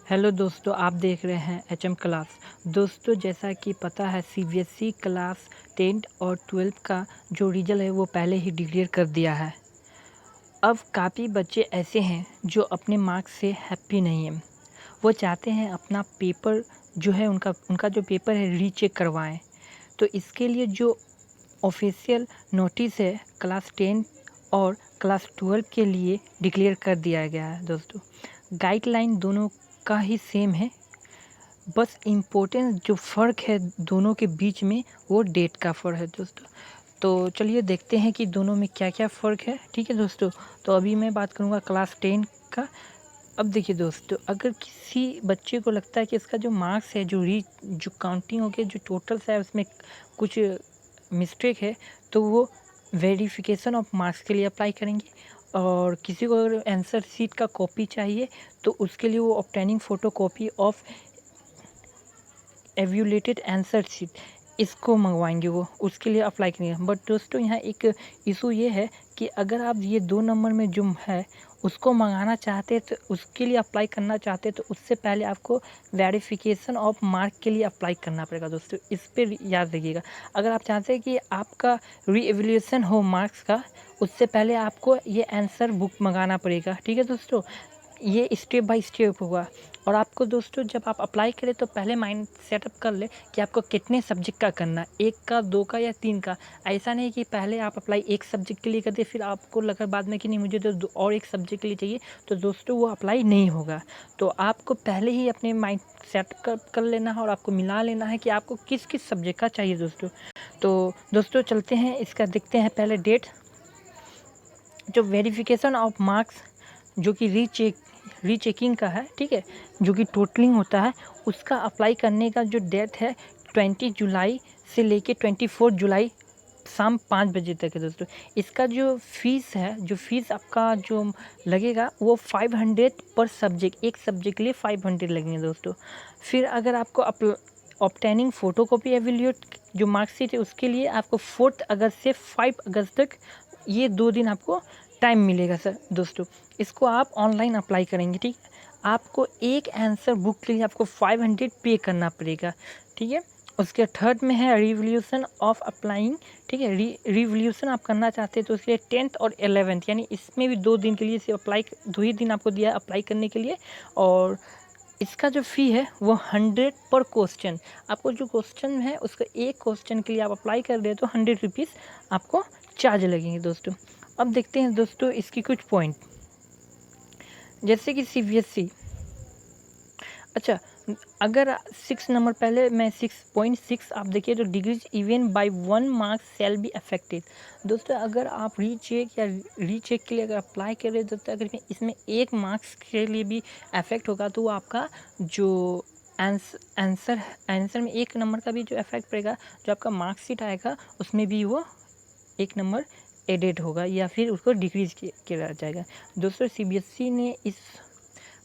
Hello दोस्तों, आप देख रहे हैं एचएम क्लास। दोस्तों, जैसा कि पता है सीबीएसई क्लास 10 और 12 का जो रिजल्ट है वो पहले ही डिक्लेयर कर दिया है। अब काफ़ी बच्चे ऐसे हैं जो अपने मार्क्स से हैप्पी नहीं हैं। वो चाहते हैं अपना पेपर जो है उनका उनका जो पेपर है रीचेक करवाएं। तो इसके लिए जो ऑफिशियल नोटिस है क्लास 10 और क्लास 12 के लिए डिक्लेयर कर दिया गया है। दोस्तों, गाइडलाइन दोनों का ही सेम है, बस इम्पोर्टेंस जो फ़र्क है दोनों के बीच में वो डेट का फ़र्क है दोस्तों। तो चलिए देखते हैं कि दोनों में क्या क्या फ़र्क है। ठीक है दोस्तों, तो अभी मैं बात करूँगा क्लास 10 का। अब देखिए दोस्तों, अगर किसी बच्चे को लगता है कि इसका जो मार्क्स है जो काउंटिंग हो गया जो टोटल्स है उसमें कुछ मिस्टेक है, तो वो वेरिफिकेशन ऑफ मार्क्स के लिए अप्लाई करेंगे। और किसी को अगर आंसर शीट का कॉपी चाहिए तो उसके लिए वो obtaining photo copy of evaluated answer sheet इसको मंगवाएंगे, वो उसके लिए अप्लाई करेंगे। बट दोस्तों, यहाँ एक इशू ये है कि अगर आप ये 2 नंबर में जो है उसको मंगाना चाहते हैं तो उसके लिए अप्लाई करना चाहते हैं तो उससे पहले आपको वेरिफिकेशन ऑफ मार्क के लिए अप्लाई करना पड़ेगा। दोस्तों, इस पर याद रखिएगा। अगर आप चाहते हैं कि आपका री एवेल्यूएशन हो मार्क्स का, उससे पहले आपको ये आंसर बुक मंगाना पड़ेगा। ठीक है दोस्तों, ये स्टेप बाय स्टेप होगा। और आपको दोस्तों जब आप अप्लाई करें तो पहले माइंड सेटअप कर ले कि आपको कितने सब्जेक्ट का करना है, 1 का, 2 का या 3 का। ऐसा नहीं कि पहले आप अप्लाई एक सब्जेक्ट के लिए कर दे फिर आपको लगा बाद में कि नहीं मुझे तो और एक सब्जेक्ट के लिए चाहिए, तो दोस्तों वो अप्लाई नहीं होगा। तो आपको पहले ही अपने माइंड सेट कर लेना है और आपको मिला लेना है कि आपको किस किस सब्जेक्ट का चाहिए दोस्तों। तो दोस्तों चलते हैं, इसका देखते हैं पहले डेट। जो वेरिफिकेशन ऑफ मार्क्स जो कि रीचेकिंग का है, ठीक है, जो कि टोटलिंग होता है, उसका अप्लाई करने का जो डेट है 20 जुलाई से लेके 24 जुलाई शाम 5 बजे तक है दोस्तों। इसका जो फीस है, जो फीस आपका जो लगेगा वो 500 पर सब्जेक्ट, एक सब्जेक्ट के लिए 500 लगेंगे दोस्तों। फिर अगर आपको ऑब्टेनिंग फ़ोटोकॉपी एवेल्यूट जो मार्कशीट है उसके लिए आपको 4 अगस्त से 5 अगस्त तक ये 2 दिन आपको टाइम मिलेगा सर दोस्तों। इसको आप ऑनलाइन अप्लाई करेंगे, ठीक है। आपको एक आंसर बुक के लिए आपको 500 पे करना पड़ेगा, ठीक है। उसके थर्ड में है रिवोल्यूशन ऑफ अप्लाइंग, ठीक है। रिवोल्यूशन आप करना चाहते हैं तो उसके लिए 10th और 11th यानी इसमें भी 2 दिन के लिए सिर्फ अप्लाई, 2 ही दिन आपको दिया है अप्लाई करने के लिए। और इसका जो फ़ी है वो 100 पर क्वेश्चन। आपको जो क्वेश्चन है उसका एक क्वेश्चन के लिए आप अप्लाई कर रहे हैं तो 100 रुपीज़ आपको चार्ज लगेंगे दोस्तों। अब देखते हैं दोस्तों इसकी कुछ पॉइंट, जैसे कि सीबीएसई। अच्छा, अगर 6 नंबर पहले मैं 6.6 आप देखिए तो degrees even bye 1 marks shall be affected. दोस्तों, अगर आप रीचेक के लिए अगर अप्लाई कर रहे हैं दोस्तों, अगर इसमें 1 मार्क्स के लिए भी अफेक्ट होगा तो वो आपका जो आंसर में 1 नंबर का भी जो अफेक्ट पड़ेगा, जो आपका मार्कशीट आएगा उसमें भी वो 1 नंबर एडेड होगा या फिर उसको डिक्रीज किया जाएगा। दोस्तों, सीबीएसई ने इस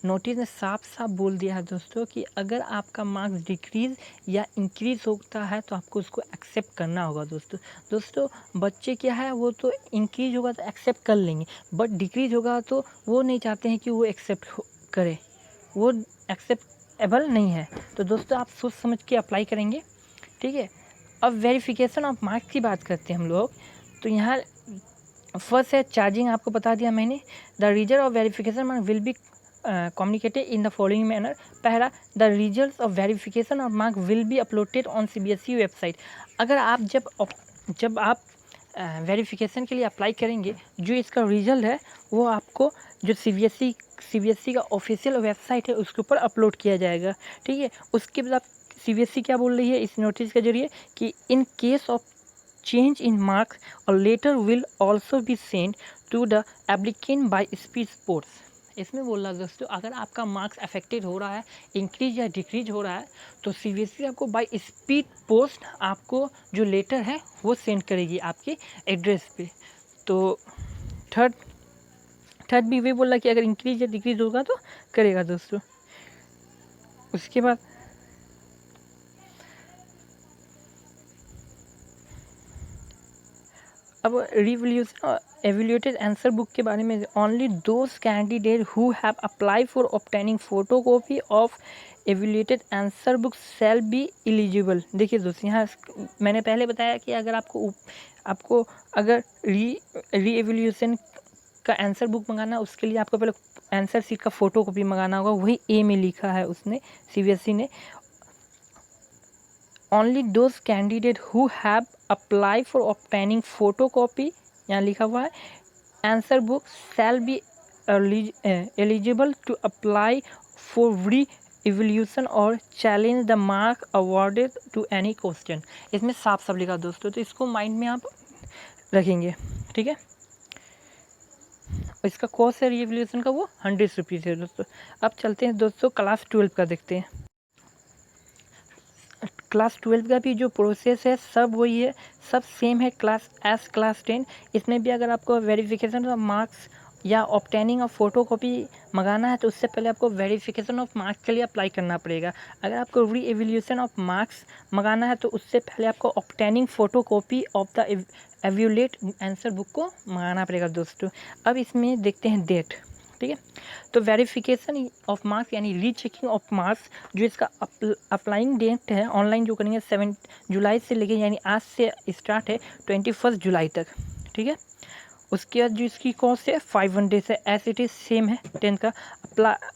नोटिस में साफ साफ बोल दिया है दोस्तों कि अगर आपका मार्क्स डिक्रीज़ या इंक्रीज़ होता है तो आपको उसको एक्सेप्ट करना होगा दोस्तों। बच्चे क्या है, वो तो इंक्रीज होगा तो एक्सेप्ट कर लेंगे, बट डिक्रीज होगा तो वो नहीं चाहते हैं कि वो एक्सेप्ट करे, वो एक्सेप्टेबल नहीं है। तो दोस्तों आप सोच समझ के अप्लाई करेंगे, ठीक है। अब वेरिफिकेशन ऑफ मार्क्स की बात करते हैं हम लोग। तो यहाँ फर्स्ट है चार्जिंग, आपको बता दिया मैंने। The result of verification mark will be communicated in the following manner. पहला, the result of verification of mark will be uploaded on CBSE website. अगर आप जब आप वेरिफिकेशन के लिए अप्लाई करेंगे, जो इसका रिजल्ट है वो आपको जो सीबीएसई का ऑफिशियल वेबसाइट है उसके ऊपर अपलोड किया जाएगा, ठीक है। उसके बाद सीबीएसई क्या बोल रही है इस नोटिस के जरिए कि in case of change in marks a letter will also be sent to the applicant by speed post। इसमें बोल रहा है दोस्तों, अगर आपका मार्क्स अफेक्टेड हो रहा है, इंक्रीज या डिक्रीज हो रहा है, तो सीबीएसई आपको बाय स्पीड पोस्ट आपको जो लेटर है वो सेंड करेगी आपके एड्रेस पे। तो थर्ड भी वही बोल रहा है कि अगर इंक्रीज या डिक्रीज होगा तो करेगा दोस्तों। उसके बाद अब evaluated आंसर बुक के बारे में, only those candidate who have apply for obtaining photocopy of evaluated answer book shall be eligible. देखिए दोस्तों, यहाँ मैंने पहले बताया कि अगर आपको अगर री एवल्यूशन का आंसर बुक मंगाना, उसके लिए आपको पहले आंसर सीट का फ़ोटो कॉपी मंगाना होगा। वही ए में लिखा है उसने, CBSE ने, only those candidate who have apply for obtaining photocopy, यहाँ लिखा हुआ है, answer book shall be eligible to apply for re evolution और challenge the mark awarded to any question. इसमें साफ साफ लिखा दोस्तों, तो इसको माइंड में आप रखेंगे, ठीक है। इसका कॉस्ट है रीएवल्यूशन का, वो 100 रुपीज़ है दोस्तों। अब चलते हैं दोस्तों क्लास 12 का देखते हैं। क्लास 12 का भी जो प्रोसेस है सब वही है, सब सेम है क्लास 10। इसमें भी अगर आपको वेरिफिकेशन ऑफ मार्क्स या ऑब्टेनिंग ऑफ फोटो कॉपी मंगाना है तो उससे पहले आपको वेरिफिकेशन ऑफ मार्क्स के लिए अप्लाई करना पड़ेगा। अगर आपको री एवल्यूशन ऑफ मार्क्स मंगाना है तो उससे पहले आपको obtaining photo copy of the evaluate answer book को मंगाना पड़ेगा दोस्तों। अब इसमें देखते हैं डेट, ठीक है। तो वेरिफिकेशन ऑफ मार्क्स यानी रीचेकिंग ऑफ मार्क्स, जो इसका अप्लाइंग डेट है ऑनलाइन जो करेंगे 7 जुलाई से लेके, यानी आज से स्टार्ट है 21 जुलाई तक, ठीक है। उसके बाद जो इसकी कॉस्ट है 500 है, एस इट इज़ सेम है 10 का।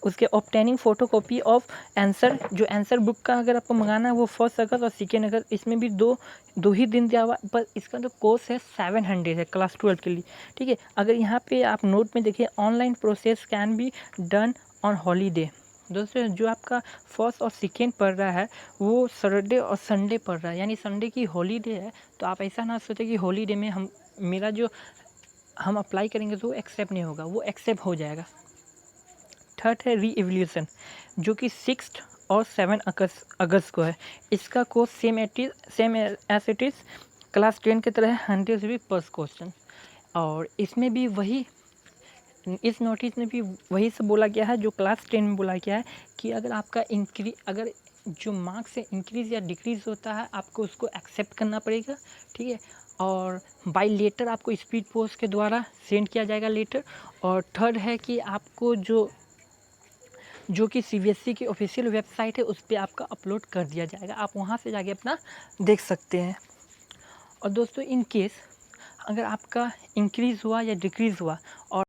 उसके obtaining photo copy of answer, जो आंसर बुक का अगर आपको मंगाना है वो 1 अगस्त और 2 अगस्त, इसमें भी दो ही दिन दिया हुआ, पर इसका जो कॉस्ट है 700 है क्लास 12 के लिए, ठीक है। अगर यहाँ पे आप नोट में देखिए, online process can be done on holiday. दोस्तों जो आपका 1 और 2 पड़ रहा है वो सैटरडे और संडे पड़ रहा है, यानी संडे की हॉलीडे है, तो आप ऐसा ना सोचें कि हॉलीडे में मेरा जो हम अप्लाई करेंगे तो वो एक्सेप्ट नहीं होगा, वो एक्सेप्ट हो जाएगा। थर्ड है री एवल्यूशन, जो कि 6 और 7 अगस्त को है। इसका course same as it is class 10 की तरह 100 रुपये पर क्वेश्चन। और इसमें भी वही, इस नोटिस में भी वही से बोला गया है जो क्लास 10 में बोला गया है कि अगर आपका अगर जो मार्क्स से इंक्रीज़ या डिक्रीज़ होता है आपको उसको एक्सेप्ट करना पड़ेगा, ठीक है। और बाय लेटर आपको स्पीड पोस्ट के द्वारा सेंड किया जाएगा लेटर। और थर्ड है कि आपको जो कि CBSE की ऑफिशियल वेबसाइट है उस पर आपका अपलोड कर दिया जाएगा, आप वहाँ से जाके अपना देख सकते हैं। और दोस्तों इन केस अगर आपका इंक्रीज़ हुआ या डिक्रीज़ हुआ और